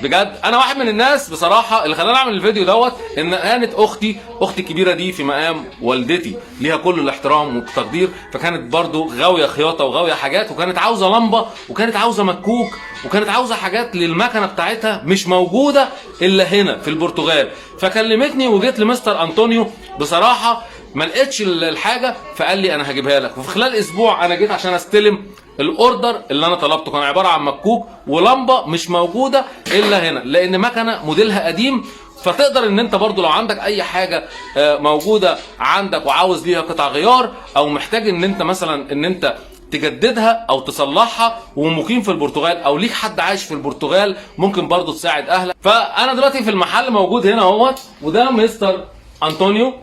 بجد انا واحد من الناس بصراحه اللي خلاني اعمل الفيديو دوت، ان كانت اختي الكبيره دي في مقام والدتي، ليها كل الاحترام والتقدير، فكانت برضو غاويه خياطه وغاويه حاجات، وكانت عاوزه لمبه وكانت عاوزه مكوك وكانت عاوزه حاجات للمكنه بتاعتها مش موجوده الا هنا في البرتغال. فكلمتني وجيت لمستر انطونيو، بصراحه ما لقيتش الحاجه، فقال لي انا هجيبها لك. وفي خلال اسبوع انا جيت عشان استلم الاوردر اللي انا طلبته، كان عباره عن مكوك ولمبه مش موجوده الا هنا، لان مكنه موديلها قديم. فتقدر ان انت برضو لو عندك اي حاجه موجوده عندك وعاوز ليها قطع غيار، او محتاج ان انت مثلا ان انت تجددها او تصلحها ومقيم في البرتغال، او ليك حد عايش في البرتغال، ممكن برضو تساعد اهلك. فانا دلوقتي في المحل موجود هنا اهوت، وده مستر انطونيو.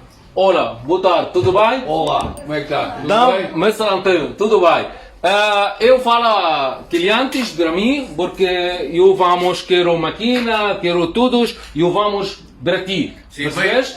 Olá, boa tarde, tudo bem? Olá, como é que está? Tudo Não, bem? Mr. Antônio, tudo bem. Eu falo clientes para mim, porque eu vamos, quero máquina, quero tudo, eu vamos para ti. Sim,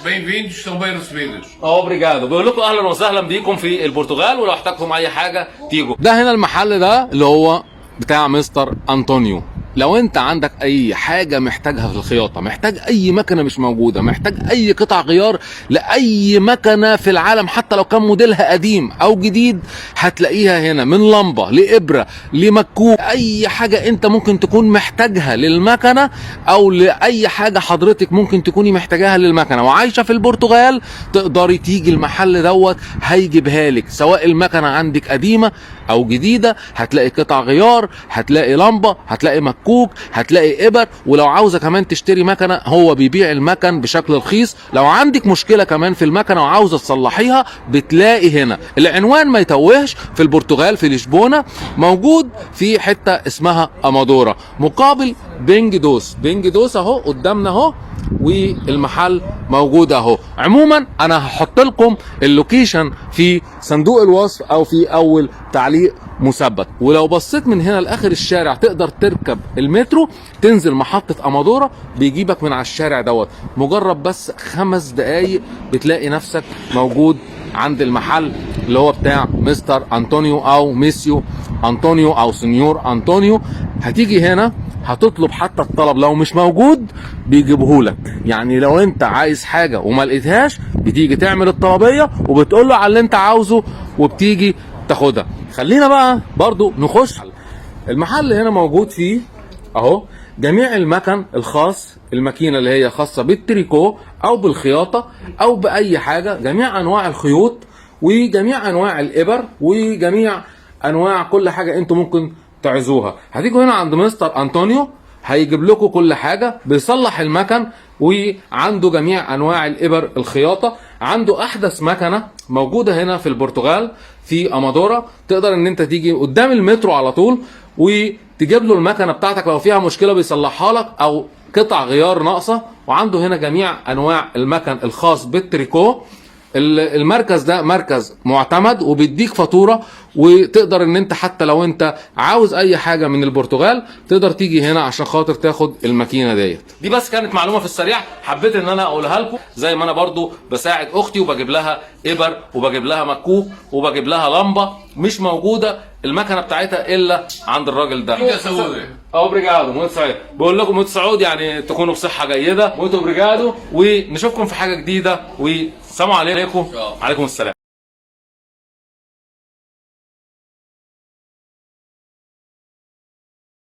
bem-vindos, são bem recebidos. Obrigado. بقول لكم اهلا وسهلا بيكم في البرتغال، ولو احتاجتم اي حاجه تيجوا. ده هنا المحل ده اللي هو بتاع مستر انطونيو. لو انت عندك اي حاجه محتاجها في الخياطه، محتاج اي مكنه مش موجوده، محتاج اي قطع غيار لاي مكنه في العالم، حتى لو كان موديلها قديم او جديد، هتلاقيها هنا، من لمبه لابره لمكوك، اي حاجه انت ممكن تكون محتاجها للمكنه، او لاي حاجه حضرتك ممكن تكوني محتاجاها للمكنه وعايشه في البرتغال، تقدري تيجي المحل دوت هيجيبها لك. سواء المكنه عندك قديمه او جديده، هتلاقي قطع غيار، هتلاقي لمبه، هتلاقي مكوك، هتلاقي ابر. ولو عاوزه كمان تشتري مكنه، هو بيبيع المكن بشكل رخيص. لو عندك مشكله كمان في المكنه وعاوزه تصلحيها، بتلاقي هنا. العنوان ما يتوهش، في البرتغال في لشبونه، موجود في حته اسمها امادورا مقابل بنج دوس اهو قدامنا اهو، والمحل موجود اهو. عموما انا هحط لكم اللوكيشن في صندوق الوصف او في اول تعليق مثبت. ولو بصيت من هنا لاخر الشارع، تقدر تركب المترو تنزل محطة امادورا، بيجيبك من على الشارع دوت. مجرد بس 5 دقايق بتلاقي نفسك موجود عند المحل اللي هو بتاع مستر انطونيو او ميسيو انطونيو او سنيور انطونيو. هتيجي هنا هتطلب حتى الطلب، لو مش موجود بيجيبهولك. يعني لو انت عايز حاجه وما لقيتهاش، بتيجي تعمل الطلبيه وبتقول له على اللي انت عاوزه وبتيجي تاخدها. خلينا بقى برضو نخش المحل. هنا موجود فيه اهو جميع المكن الخاص، الماكينه اللي هي خاصه بالتريكو او بالخياطه او باي حاجه، جميع انواع الخيوط وجميع انواع الابر وجميع انواع كل حاجه انتم ممكن تعزوها. هتيجوا هنا عند مستر انطونيو، هيجيب لكم كل حاجه، بيصلح المكن، وعنده جميع انواع الابر الخياطه. عنده احدث مكنه موجوده هنا في البرتغال في امادورا، تقدر ان انت تيجي قدام المترو على طول وتجيب له المكنه بتاعتك، لو فيها مشكله بيصلحها لك او قطع غيار ناقصه. وعنده هنا جميع انواع المكن الخاص بالتريكو. المركز ده مركز معتمد وبيديك فاتوره، وتقدر ان انت حتى لو انت عاوز اي حاجه من البرتغال تقدر تيجي هنا عشان خاطر تاخد الماكينه ديت. دي بس كانت معلومه في السريع حبيت ان انا اقولها لكم، زي ما انا برضو بساعد اختي وبجيب لها ابر وبجيب لها مكوك وبجيب لها لمبه مش موجوده المكنه بتاعتها الا عند الراجل ده. اوبريجادو موت سعيد. بقول لكم موت سعود، يعني تكونوا بصحه جيده. موت اوبريجادو، ونشوفكم في حاجه جديده، والسلام عليكم. عليكم السلام.